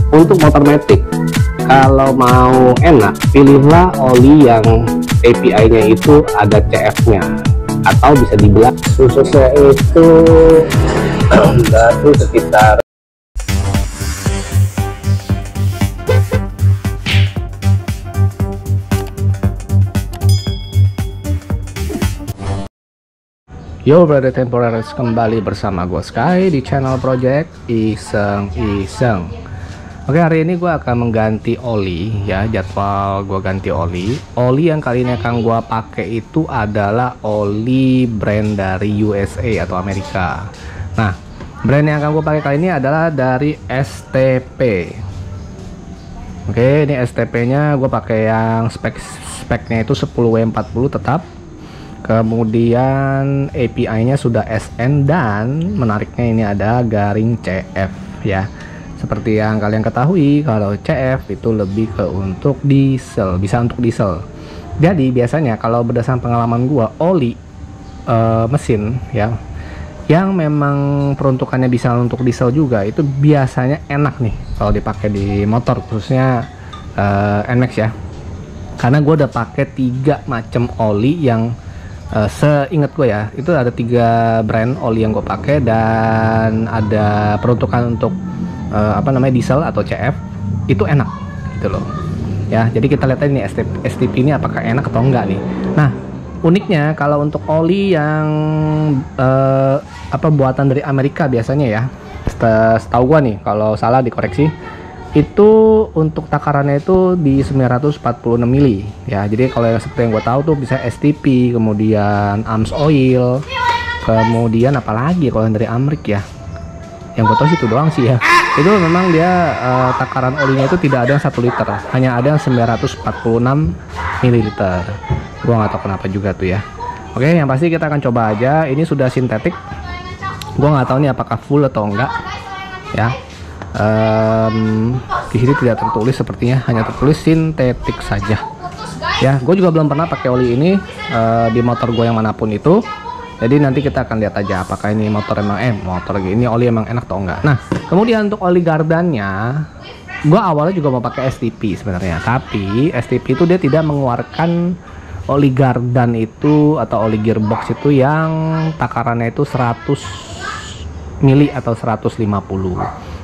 Untuk motor matic, kalau mau enak, pilihlah oli yang API-nya itu ada CF-nya, atau bisa dibilang khususnya itu baru sekitar Yo brother temporaris, kembali bersama gue Sky di channel project iseng-iseng. Oke, hari ini gue akan mengganti oli ya, jadwal gue ganti oli. Oli yang kali ini akan gue pakai itu adalah oli brand dari USA atau Amerika. Nah, brand yang akan gue pakai kali ini adalah dari STP. Oke, ini STP-nya gue pakai yang speknya itu 10W40 tetap. Kemudian API-nya sudah SN dan menariknya ini ada garing CF ya. Seperti yang kalian ketahui, kalau CF itu lebih ke untuk diesel, bisa untuk diesel. Jadi biasanya kalau berdasarkan pengalaman gua, oli mesin ya yang memang peruntukannya bisa untuk diesel juga, itu biasanya enak nih kalau dipakai di motor, khususnya NMAX ya. Karena gua udah pakai 3 macam oli yang seingat gue ya, itu ada 3 brand oli yang gue pakai dan ada peruntukan untuk diesel atau CF, itu enak gitu loh ya. Jadi kita lihat ini STP ini apakah enak atau enggak nih. Nah, uniknya kalau untuk oli yang buatan dari Amerika biasanya ya, setahu gue nih, kalau salah dikoreksi, itu untuk takarannya itu di 946 mili ya. Jadi kalau yang seperti yang gue tahu tuh bisa STP, kemudian AMS oil, kemudian apalagi kalau yang dari Amerika ya, yang gue tahu sih itu doang sih ya. Itu memang dia takaran olinya itu tidak ada yang 1 liter, hanya ada yang 946 mililiter. Gue nggak tahu kenapa juga tuh ya. Oke, yang pasti kita akan coba aja. Ini sudah sintetik, gue nggak tahu nih apakah full atau enggak ya. Di sini tidak tertulis, sepertinya hanya tertulis sintetik saja ya. Gue juga belum pernah pakai oli ini di motor gue yang manapun itu, jadi nanti kita akan lihat aja apakah ini motor emang ini oli emang enak atau enggak. Nah, kemudian untuk oli gardannya, gue awalnya juga mau pakai STP sebenarnya, tapi STP itu dia tidak mengeluarkan oli gardan itu atau oli gearbox itu yang takarannya itu 100 mili atau 150.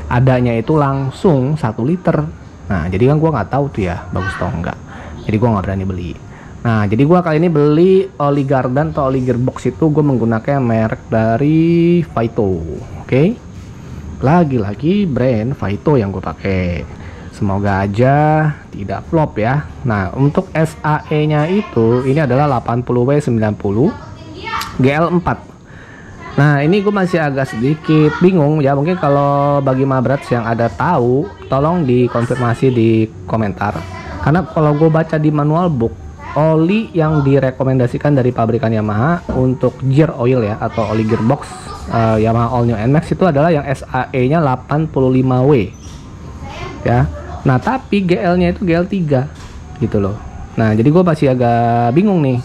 Adanya itu langsung 1 liter. Nah, jadi kan gua nggak tahu tuh ya bagus atau enggak, jadi gua nggak berani beli. Nah, jadi gua kali ini beli oli gardan atau oli gearbox itu gue menggunakan merek dari Vito. Oke, lagi-lagi brand Vito yang gue pakai. Semoga aja tidak flop ya. Nah, untuk SAE nya itu ini adalah 80W90 GL4. Nah, ini gue masih agak sedikit bingung ya. Mungkin kalau bagi Mabrats yang ada tahu, tolong dikonfirmasi di komentar. Karena kalau gue baca di manual book, oli yang direkomendasikan dari pabrikan Yamaha untuk gear oil ya, atau oli gearbox Yamaha All New NMAX itu adalah yang SAE-nya 85W ya. Nah, tapi GL-nya itu GL3 gitu loh. Nah, jadi gue masih agak bingung nih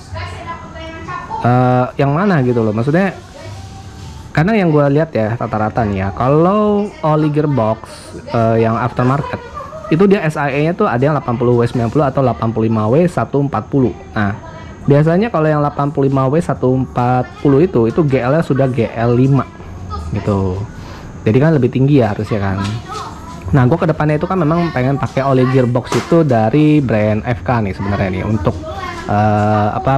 yang mana gitu loh. Maksudnya karena yang gue lihat ya rata-rata nih ya, kalau oli gearbox yang aftermarket itu dia SAE nya tuh ada yang 80W90 atau 85W140. Nah, biasanya kalau yang 85W140 itu GL nya sudah GL5 gitu, jadi kan lebih tinggi ya harusnya kan. Nah, gue kedepannya itu kan memang pengen pakai oli gearbox itu dari brand FK nih sebenarnya nih, untuk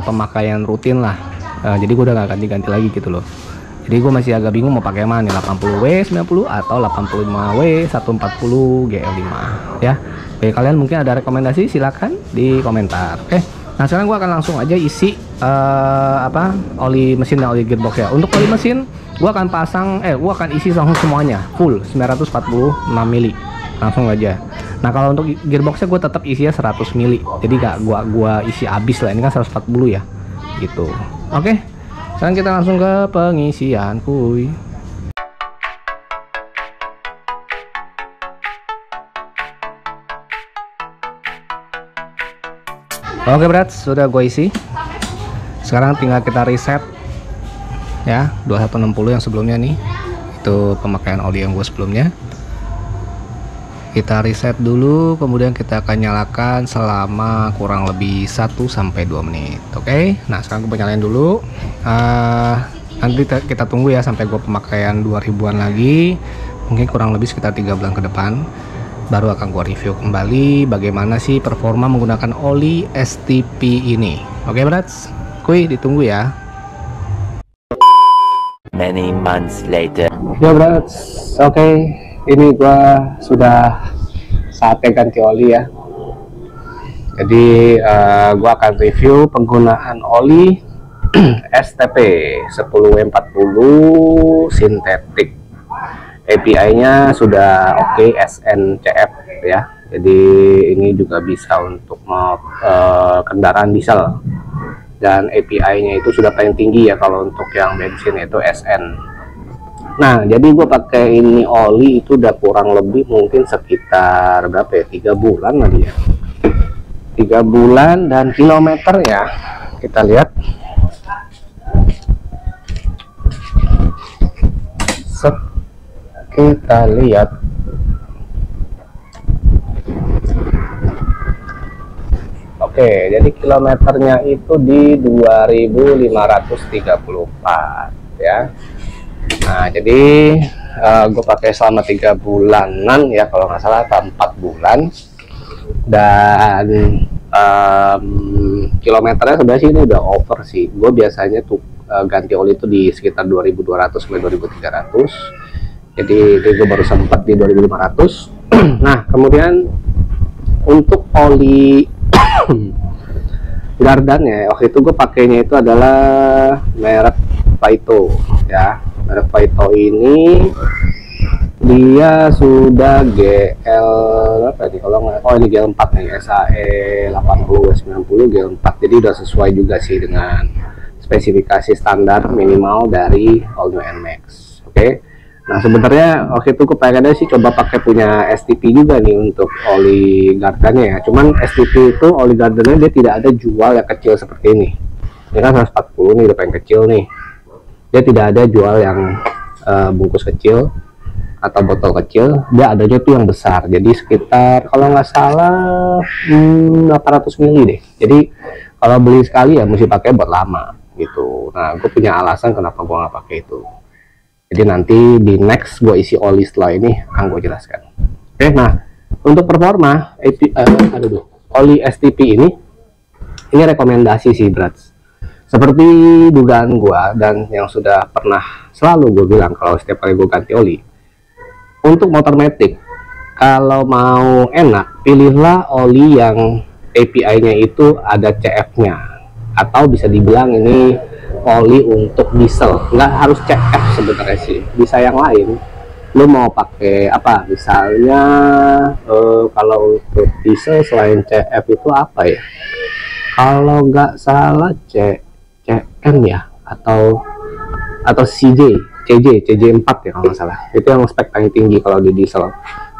pemakaian rutin lah. Jadi gue udah gak ganti-ganti lagi gitu loh. Jadi gue masih agak bingung mau pakai mana nih, 80W90 atau 85W140 GL5 ya. Oke, kalian mungkin ada rekomendasi, silahkan di komentar. Oke, nah sekarang gue akan langsung aja isi oli mesin dan oli gearbox ya. Untuk oli mesin gue akan gue akan isi langsung semuanya full 946 mili langsung aja. Nah, kalau untuk gearboxnya gue tetap isinya 100 mili, jadi gak gua isi habis lah, ini kan 140 ya gitu. Oke, sekarang kita langsung ke pengisian kuy. Oke Brats, sudah gue isi. Sekarang tinggal kita reset ya, 2160 yang sebelumnya nih, itu pemakaian oli yang gue sebelumnya. Kita reset dulu, kemudian kita akan nyalakan selama kurang lebih 1-2 menit. Oke, nah sekarang gue nyalain dulu. Nanti kita tunggu ya sampai gue pemakaian 2000-an lagi, mungkin kurang lebih sekitar 3 bulan ke depan, baru akan gue review kembali bagaimana sih performa menggunakan oli STP ini. Oke brats, kuy ditunggu ya. Many months later. Ya brats, oke, ini gua sudah saatnya ganti oli ya. Jadi gua akan review penggunaan oli STP 10W40 sintetik. API-nya sudah oke, SNCF ya. Jadi ini juga bisa untuk kendaraan diesel. Dan API-nya itu sudah paling tinggi ya, kalau untuk yang bensin itu SN. Nah, jadi gue pakai ini oli itu udah kurang lebih mungkin sekitar berapa ya, 3 bulan lagi ya, 3 bulan. Dan kilometernya kita lihat, kita lihat oke, jadi kilometernya itu di 2534 ya. Nah, jadi gue pakai selama 3 bulanan ya, kalau nggak salah, atau 4 bulan. Dan kilometernya sebenarnya sih ini udah over sih. Gue biasanya tuh ganti oli itu di sekitar 2200 sampai 2300. Jadi gue baru sempat di 2500. Nah, kemudian untuk oli gardannya waktu itu gue pakainya itu adalah merek Vaito ya. Merek Vaito ini dia sudah GL apa nih, kalau nggak, oh ini GL4 nih, SAE 80 90 GL4. Jadi udah sesuai juga sih dengan spesifikasi standar minimal dari All New NMAX. Oke. Nah, sebenarnya waktu itu kepengennya sih coba pakai punya STP juga nih untuk oli gardannya ya. Cuman STP itu oli gardannya dia tidak ada jual yang kecil seperti ini. Ini kan 140 nih, udah paling kecil nih. Dia tidak ada jual yang bungkus kecil atau botol kecil. Dia adanya tuh yang besar. Jadi sekitar kalau nggak salah 800 ml deh. Jadi kalau beli sekali ya mesti pakai buat lama gitu. Nah, gue punya alasan kenapa gue nggak pakai itu. Jadi nanti di next gue isi oli setelah ini akan gue jelaskan. Oke, nah untuk performa oli STP ini rekomendasi sih brats. Seperti dugaan gue dan yang sudah pernah selalu gue bilang kalau setiap kali gue ganti oli, untuk motor matic kalau mau enak pilihlah oli yang API-nya itu ada CF-nya, atau bisa dibilang ini oli untuk diesel, nggak harus CF sebenarnya sih, bisa yang lain. Lu mau pakai apa misalnya, kalau untuk diesel selain CF itu apa ya, kalau nggak salah CM ya, atau CJ4 ya kalau nggak salah, itu yang spek paling tinggi kalau di diesel.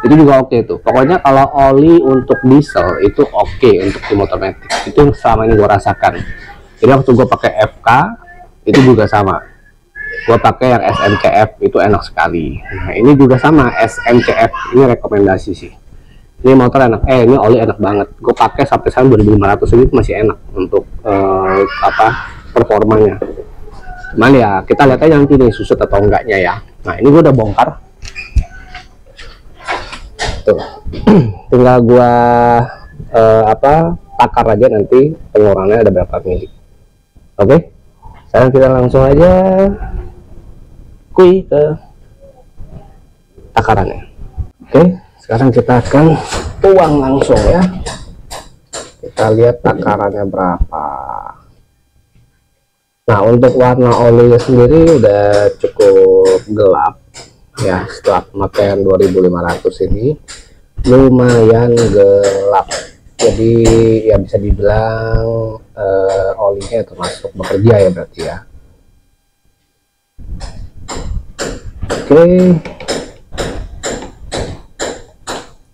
Itu juga oke tuh. Pokoknya kalau oli untuk diesel itu oke untuk di motor matic. Itu yang selama ini gue rasakan. Jadi waktu gue pakai FK itu juga sama, gue pakai yang SNCF itu enak sekali. Nah, ini juga sama SNCF, ini rekomendasi sih. Ini motor enak, ini oli enak banget. Gue pakai sampai sekarang 2500 ini masih enak untuk performanya. Cuman ya kita lihat aja nanti nih susut atau enggaknya ya. Nah, ini gue udah bongkar tuh. Tinggal gue takar aja nanti pengurangannya ada berapa mili. Oke, sekarang kita langsung aja ke takarannya. Oke, sekarang kita akan tuang langsung ya. Kita lihat takarannya berapa. Nah, untuk warna olinya sendiri udah cukup gelap ya. Setelah pemakaian 2500 ini lumayan gelap. Jadi ya bisa dibilang olinya termasuk bekerja ya berarti ya. Oke,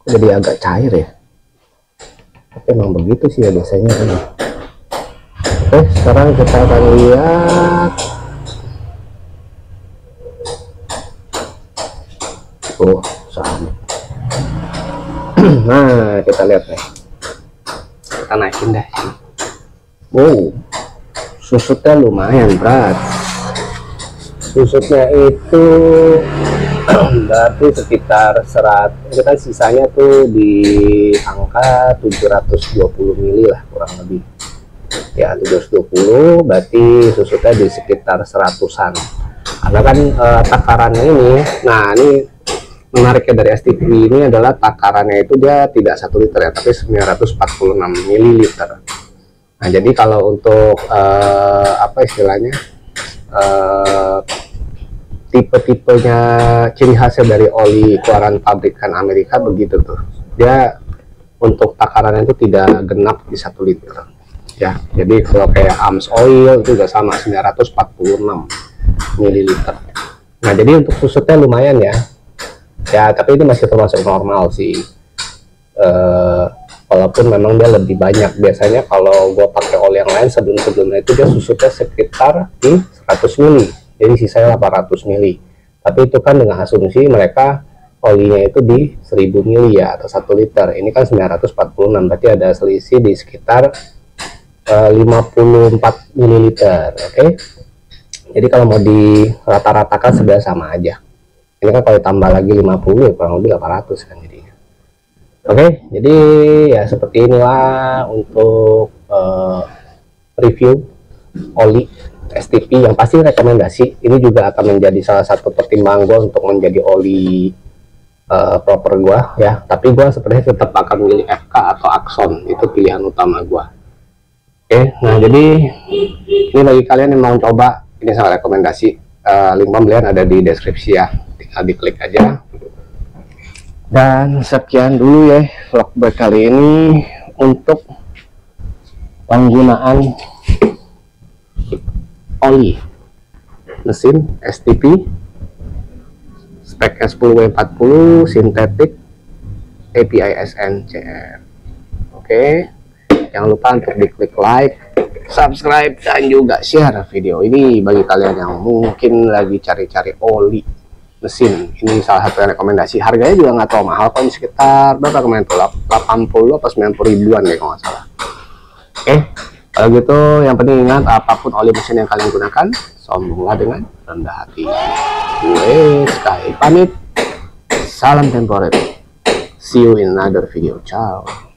jadi agak cair ya, tapi emang begitu sih ya biasanya kan. Oke, sekarang kita akan lihat sama Nah, kita lihat nih, kita naikin deh. Wow, susutnya lumayan berat. Susutnya itu berarti sekitar 100, itu kan sisanya tuh di angka 720 mili lah kurang lebih ya, 720, berarti susutnya di sekitar 100-an. Karena kan takarannya ini, nah ini menariknya dari STP ini adalah takarannya itu dia tidak 1 liter ya, tapi 946 mililiter. Nah jadi kalau untuk apa istilahnya, tipe-tipenya ciri khasnya dari oli keluaran pabrikan Amerika begitu tuh, dia untuk takarannya itu tidak genap di 1 liter ya. Jadi kalau kayak AMS oil itu juga sama 946 mililiter. Nah jadi untuk susutnya lumayan ya, tapi ini masih termasuk normal sih, walaupun memang dia lebih banyak. Biasanya kalau gue pakai oli yang lain sebelum-sebelumnya itu dia susutnya sekitar di 100 mili, jadi sisanya 800 mili. Tapi itu kan dengan asumsi mereka olinya itu di 1000 mili ya, atau 1 liter. Ini kan 946, berarti ada selisih di sekitar 54 mililiter. Oke, jadi kalau mau di rata-ratakan sebenarnya sama aja. Ini kan kalau ditambah lagi 50 ya kurang lebih 800 kan jadinya. Oke, jadi ya seperti inilah untuk review oli STP yang pasti rekomendasi. Ini juga akan menjadi salah satu pertimbangan gue untuk menjadi oli proper gue ya. Tapi gue sebenarnya tetap akan memilih FK atau Axon, itu pilihan utama gue. Oke, nah jadi ini bagi kalian yang mau coba, ini sangat rekomendasi. Link pembelian ada di deskripsi ya, tinggal diklik aja. Dan sekian dulu ya vlog kali ini untuk penggunaan oli mesin STP spek S10W40 sintetik API SNCF. Oke, jangan lupa untuk diklik like, subscribe, dan juga share video ini bagi kalian yang mungkin lagi cari-cari oli mesin. Ini salah satu yang rekomendasi. Harganya juga nggak terlalu mahal, kan sekitar berapa kemarin tuh, 80 atau 90 ribuan deh kalau nggak salah. Oke, kalau gitu yang penting ingat, apapun oli mesin yang kalian gunakan, sombonglah dengan rendah hati. Gue Sky pamit, salam temporary, see you in another video, ciao.